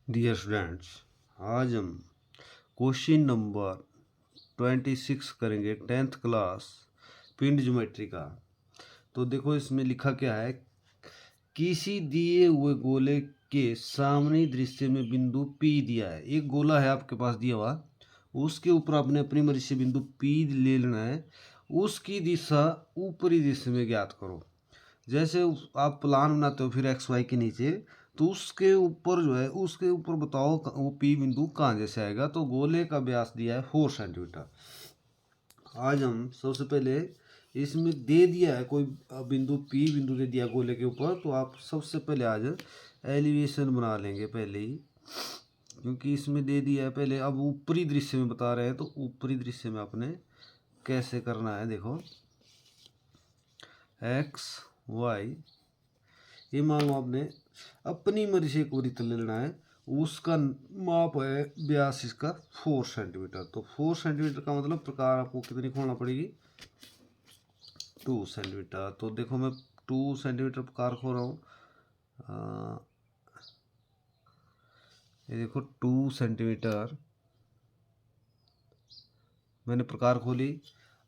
Dear students, आज हम question number 26 करेंगे 10th क्लास पिंड ज्योमेट्री का। तो देखो इसमें लिखा क्या है, किसी दिए हुए गोले के सामने दृश्य में बिंदु P दिया है। एक गोला है आपके पास दिया हुआ, उसके ऊपर आपने अपनी मर्जी से बिंदु P ले लेना है। उसकी दिशा ऊपरी दिशा में ज्ञात करो। जैसे आप प्लान बनाते हो फिर एक्स वाई के नीचे, तो उसके ऊपर जो है उसके ऊपर बताओ वो पी बिंदु कहाँ जैसे आएगा। तो गोले का व्यास दिया है 4 सेंटीमीटर। आज हम सबसे पहले इसमें दे दिया है कोई बिंदु पी बिंदु दे दिया गोले के ऊपर, तो आप सबसे पहले आज एलिवेशन बना लेंगे पहले ही, क्योंकि इसमें दे दिया है पहले। अब ऊपरी दृश्य में बता रहे हैं, तो ऊपरी दृश्य में आपने कैसे करना है, देखो एक्स वाई, ये मान लो आपने अपनी मर्जी से एक वृत्त ले लेना है। उसका माप है व्यास इसका 4 सेंटीमीटर। तो 4 सेंटीमीटर का मतलब प्रकार आपको कितनी खोलना पड़ेगी, 2 सेंटीमीटर। तो देखो मैं 2 सेंटीमीटर प्रकार खो रहा हूँ। ये देखो 2 सेंटीमीटर मैंने प्रकार खोली।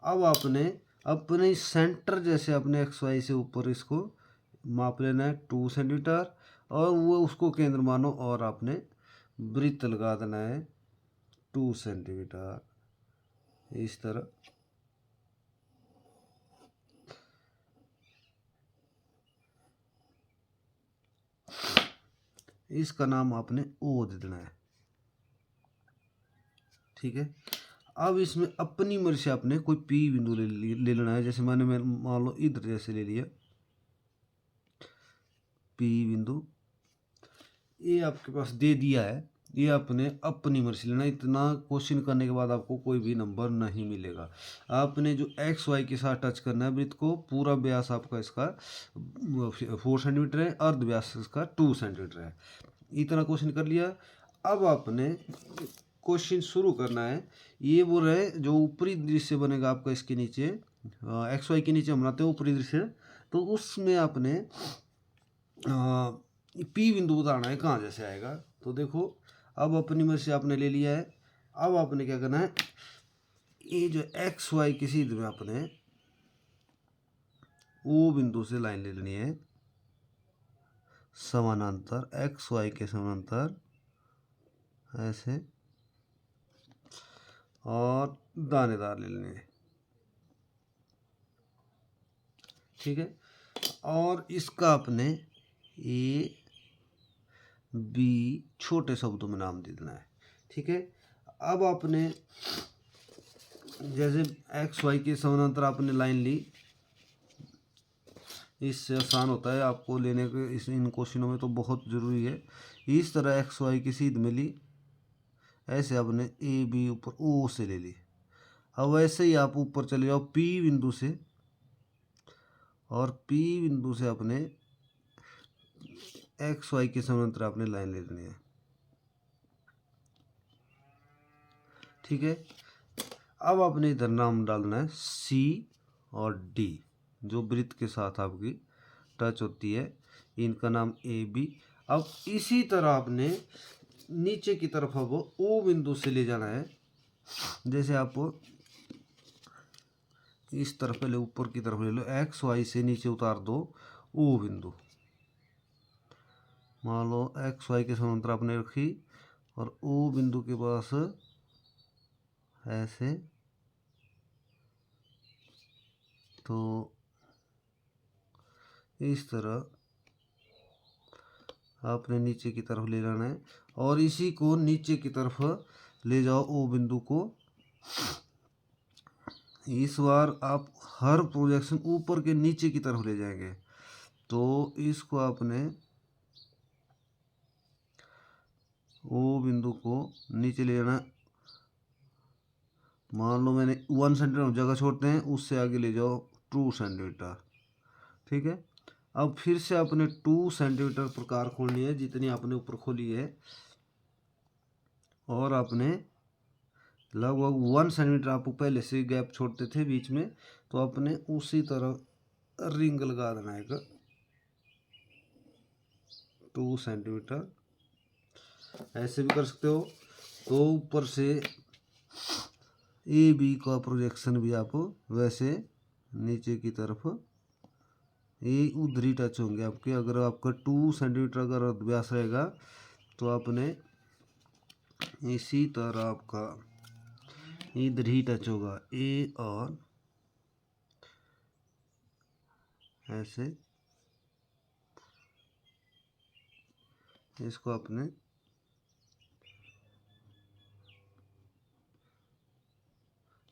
अब आपने अपने सेंटर जैसे अपने एक्स वाई से ऊपर इसको माप लेना है 2 सेंटीमीटर, और वो उसको केंद्र मानो और आपने वृत्त लगा देना है 2 सेंटीमीटर इस तरह। इसका नाम आपने ओ दे देना है, ठीक है। अब इसमें अपनी मर्जी से आपने कोई पी बिंदु ले लेना है। जैसे मैंने मान लो इधर जैसे ले लिया पी बिंदु, ये आपके पास दे दिया है, ये आपने अपनी मर्जी लेना। इतना क्वेश्चन करने के बाद आपको कोई भी नंबर नहीं मिलेगा। आपने जो एक्स वाई के साथ टच करना है वृत्त को, पूरा व्यास आपका इसका 4 सेंटीमीटर है, अर्ध व्यास इसका 2 सेंटीमीटर है। इतना क्वेश्चन कर लिया। अब आपने क्वेश्चन शुरू करना है। ये बोल रहे जो ऊपरी दृश्य बनेगा आपका इसके नीचे, एक्स वाई के नीचे हम बनाते हैं ऊपरी दृश्य, तो उसमें आपने पी बिंदु बताना है कहाँ जैसे आएगा। तो देखो अब अपनी मर्जी से आपने ले लिया है। अब आपने क्या करना है, ये जो एक्स वाई के सीध में आपने ओ बिंदु से लाइन ले लेनी है, समानांतर एक्स वाई के समानांतर ऐसे, और दानेदार ले लेने हैं, ठीक है। और इसका अपने ए बी छोटे शब्दों में नाम दे देना है, ठीक है। अब आपने जैसे एक्स वाई के समानांतर आपने लाइन ली, इससे आसान होता है आपको लेने के, इस इन क्वेश्चनों में तो बहुत ज़रूरी है। इस तरह एक्स वाई की सीध में ली, ऐसे आपने ए बी ऊपर ओ से ले ली। अब वैसे ही आप ऊपर चले जाओ पी बिंदु से, और पी बिंदु से अपने एक्स वाई के समानांतर आपने लाइन ले लेनी है, ठीक है। अब आपने इधर नाम डालना है सी और डी, जो वृत्त के साथ आपकी टच होती है, इनका नाम ए बी। अब इसी तरह आपने नीचे की तरफ अब ओ बिंदु से ले जाना है। जैसे आप इस तरफ पहले ऊपर की तरफ ले लो, एक्स वाई से नीचे उतार दो ओ बिंदु। मान लो एक्स वाई के समांतर आपने रखी, और ओ बिंदु के पास ऐसे, तो इस तरह आपने नीचे की तरफ ले जाना है, और इसी को नीचे की तरफ ले जाओ ओ बिंदु को। इस बार आप हर प्रोजेक्शन ऊपर के नीचे की तरफ ले जाएंगे, तो इसको आपने ओ बिंदु को नीचे ले जाना। मान लो मैंने 1 सेंटीमीटर जगह छोड़ते हैं, उससे आगे ले जाओ 2 सेंटीमीटर, ठीक है। अब फिर से आपने 2 सेंटीमीटर प्रकार खोलनी है जितनी आपने ऊपर खोली है, और आपने लगभग 1 सेंटीमीटर आप पहले से गैप छोड़ते थे बीच में, तो आपने उसी तरह रिंग लगा देना है 2 सेंटीमीटर। ऐसे भी कर सकते हो। तो ऊपर से ए बी का प्रोजेक्शन भी आप वैसे नीचे की तरफ ये उधर ही टच होंगे आपके। अगर आपका 2 सेंटीमीटर अगर व्यास रहेगा तो आपने इसी तरह आपका इधर ही टच होगा ए, और ऐसे इसको आपने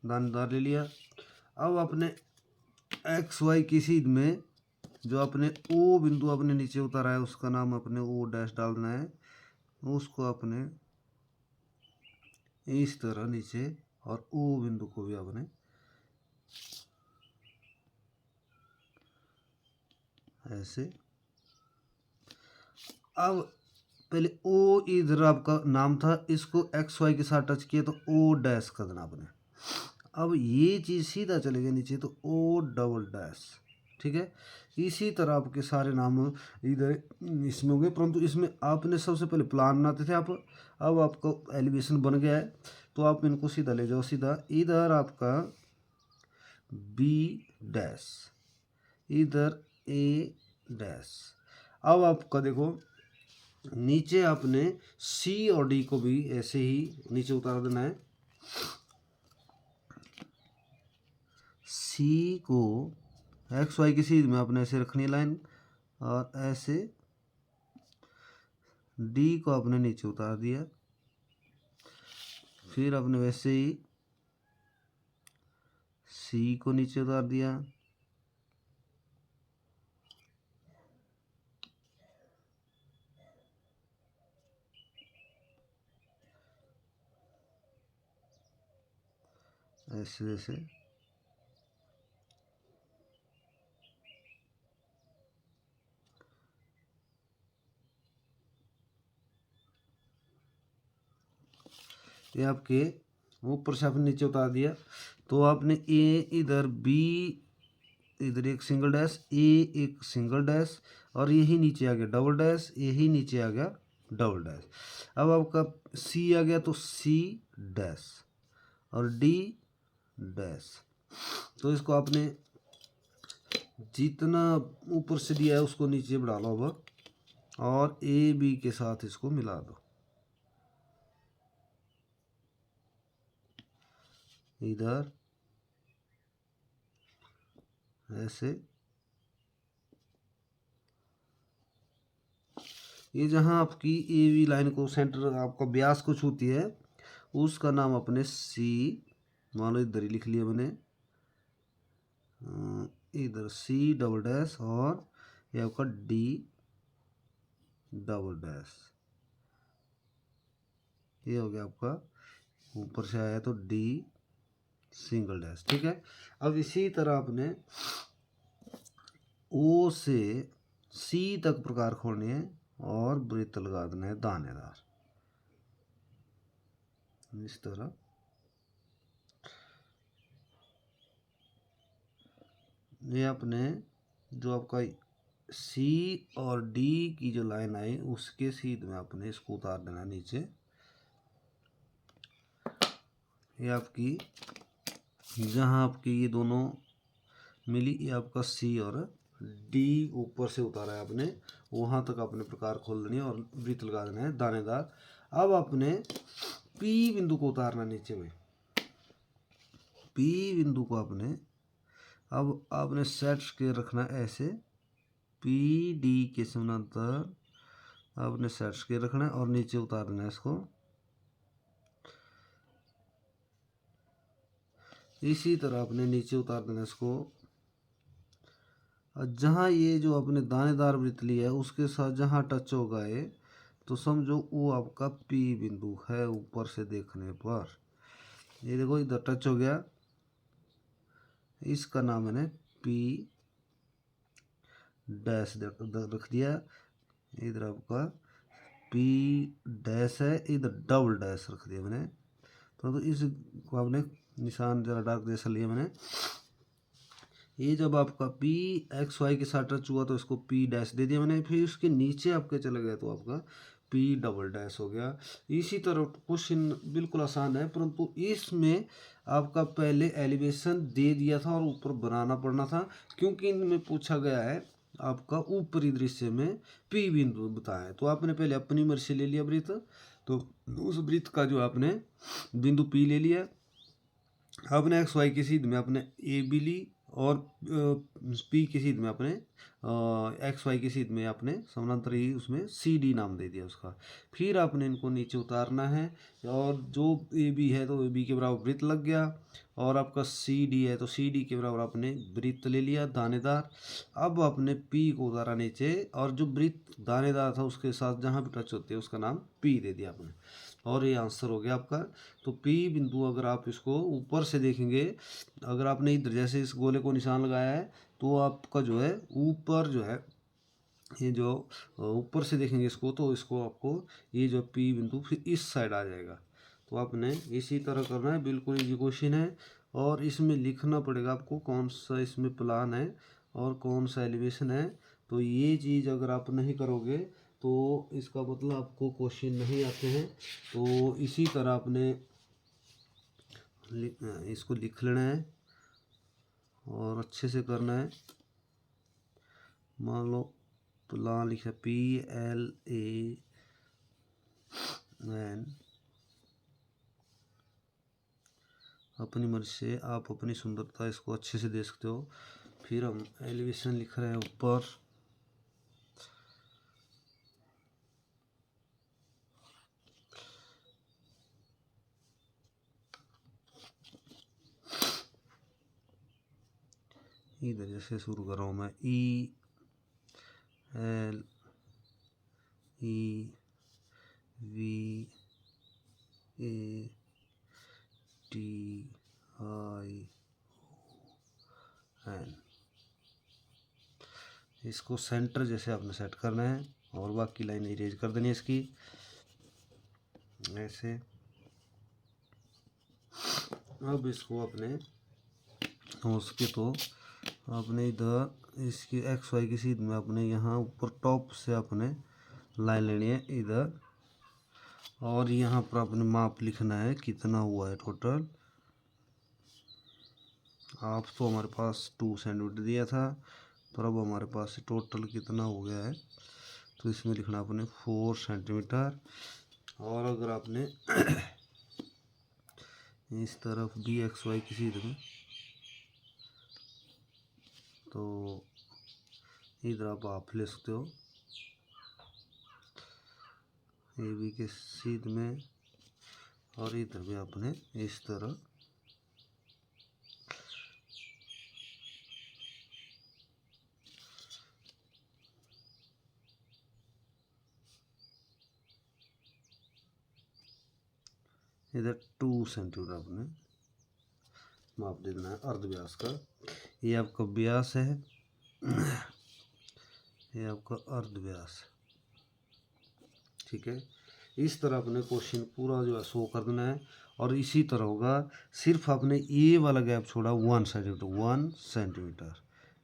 दानेदार ले लिया। अब अपने एक्स वाई की सीध में जो अपने ओ बिंदु अपने नीचे उतारा है उसका नाम अपने ओ डैश डालना है। उसको अपने इस तरह नीचे, और ओ बिंदु को भी अपने ऐसे। अब पहले ओ इधर आपका नाम था, इसको एक्स वाई के साथ टच किया तो ओ डैश कर देना आपने। अब ये चीज़ सीधा चलेगा नीचे तो ओ डबल डैश। ठीक है, इसी तरह आपके सारे नाम इधर इसमें हो गए, परंतु इसमें आपने सबसे पहले प्लान बनाते थे आप। अब आपका एलिवेशन बन गया है तो आप इनको सीधा ले जाओ, सीधा इधर आपका बी डैश, इधर ए डैश। अब आपका देखो नीचे आपने सी और डी को भी ऐसे ही नीचे उतार देना है। सी को एक्स वाई की सीध में आपने ऐसे रखनी लाइन, और ऐसे डी को आपने नीचे उतार दिया। फिर आपने वैसे ही सी को नीचे उतार दिया। ऐसे ऐसे ये आपके ऊपर से आपने नीचे उतार दिया। तो आपने ए इधर, बी इधर एक सिंगल डैश, ए एक सिंगल डैश, और यही नीचे आ गया डबल डैश, यही नीचे आ गया डबल डैश। अब आपका सी आ गया तो सी डैश और डी डैश। तो इसको आपने जितना ऊपर से दिया है उसको नीचे बढ़ा लो अब, और ए बी के साथ इसको मिला दो इधर ऐसे। ये जहाँ आपकी ए बी लाइन को सेंटर आपका व्यास को छूती है उसका नाम अपने सी, मान लो इधर ही लिख लिया मैंने, इधर सी डबल डैश, और ये आपका डी डबल डैश। ये हो गया आपका, ऊपर से आया तो डी सिंगल डैश। ठीक है, अब इसी तरह आपने ओ से सी तक प्रकार खोलनी है और वृत्त लगा देना है दानेदार इस तरह। ये अपने जो आपका सी और डी की जो लाइन आई उसके सीध में आपने इसको उतार देना नीचे। ये आपकी जहाँ आपकी ये दोनों मिली, ये आपका सी और डी ऊपर से उतारा है आपने, वहाँ तक आपने प्रकार खोल देनी है और वृत्त लगा देना है दानेदार। अब आपने पी बिंदु को उतारना नीचे में। पी बिंदु को अब आपने सेट के रखना ऐसे, पी डी के समानांतर आपने सेट के रखना है और नीचे उतार देना है इसको। इसी तरह आपने नीचे उतार देना इसको। जहाँ ये जो आपने दानेदार वृत्त लिया है उसके साथ जहाँ टच होगा ये, तो समझो वो आपका पी बिंदु है ऊपर से देखने पर। ये देखो इधर टच हो गया, इसका नाम मैंने पी डैश रख दिया। इधर आपका पी डैश है, इधर डबल डैश रख दिया मैंने। तो इसको आपने निशान जरा डार्क जैसा लिया मैंने। ये जब आपका पी एक्स वाई के साथ टच हुआ तो इसको पी डैश दे दिया मैंने। फिर उसके नीचे आपके चले गए तो आपका पी डबल डैश हो गया। इसी तरह क्वेश्चन बिल्कुल आसान है, परंतु इसमें आपका पहले एलिवेशन दे दिया था और ऊपर बनाना पड़ना था, क्योंकि इनमें पूछा गया है आपका ऊपरी दृश्य में पी बिंदु बताया है। तो आपने पहले अपनी मर्जी से ले लिया वृत्त, तो उस वृत्त का जो आपने बिंदु पी ले लिया। आपने एक्स वाई की सीध में आपने ए बी ली, और पी की सीध में आपने एक्स वाई की सीध में आपने समानांतर ही उसमें सी डी नाम दे दिया उसका। फिर आपने इनको नीचे उतारना है, और जो ए बी है तो ए बी के बराबर वृत्त लग गया, और आपका सी डी है तो सी डी के बराबर आपने वृत्त ले लिया दानेदार। अब आपने पी को उतारा नीचे, और जो वृत्त दानेदार था उसके साथ जहाँ भी टच होते हैं उसका नाम पी दे दिया आपने, और ये आंसर हो गया आपका। तो पी बिंदु अगर आप इसको ऊपर से देखेंगे, अगर आपने इधर जैसे इस गोले को निशान लगाया है, तो आपका जो है ऊपर जो है ये जो ऊपर से देखेंगे इसको, तो इसको आपको ये जो पी बिंदु फिर इस साइड आ जाएगा। तो आपने इसी तरह करना है, बिल्कुल इजी क्वेश्चन है। और इसमें लिखना पड़ेगा आपको कौन सा इसमें प्लान है और कौन सा एलिवेशन है। तो ये चीज़ अगर आप नहीं करोगे तो इसका मतलब आपको क्वेश्चन नहीं आते हैं। तो इसी तरह आपने इसको लिख लेना है और अच्छे से करना है। मान लो प्लान लिखा PLAN, अपनी मर्जी से आप अपनी सुंदरता इसको अच्छे से दे सकते हो। फिर हम एलिवेशन लिख रहे हैं ऊपर, इधर जैसे शुरू कर रहा हूँ मैं ELEVATION, इसको सेंटर जैसे आपने सेट करना है, और बाकी लाइन इरेज कर देनी है इसकी ऐसे। अब इसको अपने हो सके तो आपने इधर इसकी एक्स वाई की सीध में अपने यहाँ ऊपर टॉप से अपने लाइन लेनी है इधर, और यहाँ पर अपने माप लिखना है कितना हुआ है टोटल। आप तो हमारे पास 2 सेंटीमीटर दिया था, पर अब हमारे पास टोटल कितना हो गया है, तो इसमें लिखना अपने 4 सेंटीमीटर। और अगर आपने इस तरफ भी एक्स वाई की सीध में, तो इधर आप ले सकते हो ए बी के सीध में, और इधर भी आपने इस तरह इधर 2 सेंटीमीटर आपने माप दे देना है अर्ध व्यास का। ये आपका व्यास है, ये आपका अर्ध व्यास, ठीक है। इस तरह अपने क्वेश्चन पूरा जो है शो कर देना है, और इसी तरह होगा, सिर्फ आपने ये वाला गैप छोड़ा 1 सेंटीमीटर, 1 सेंटीमीटर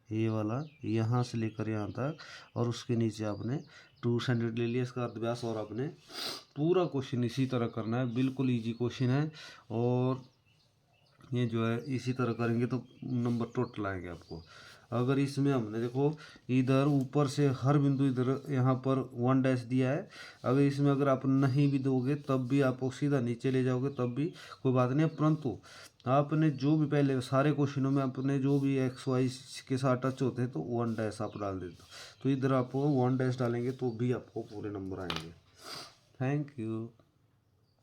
ये वाला यहाँ से लेकर यहाँ तक, और उसके नीचे आपने 2 सेंटीमीटर ले लिया इसका अर्धव्यास। और आपने पूरा क्वेश्चन इसी तरह करना है, बिल्कुल इजी क्वेश्चन है। और ये जो है इसी तरह करेंगे तो नंबर टोटल आएंगे आपको। अगर इसमें हमने देखो इधर ऊपर से हर बिंदु इधर यहाँ पर 1 डैश दिया है, अगर इसमें अगर आप नहीं भी दोगे तब भी आप सीधा नीचे ले जाओगे तब भी कोई बात नहीं है, परंतु आपने जो भी पहले सारे क्वेश्चनों में अपने जो भी एक्स वाई के साथ टच होते हैं तो 1 डैश आप डाल देते हो, तो इधर आप 1 डैश डालेंगे तो भी आपको पूरे नंबर आएंगे। Thank you.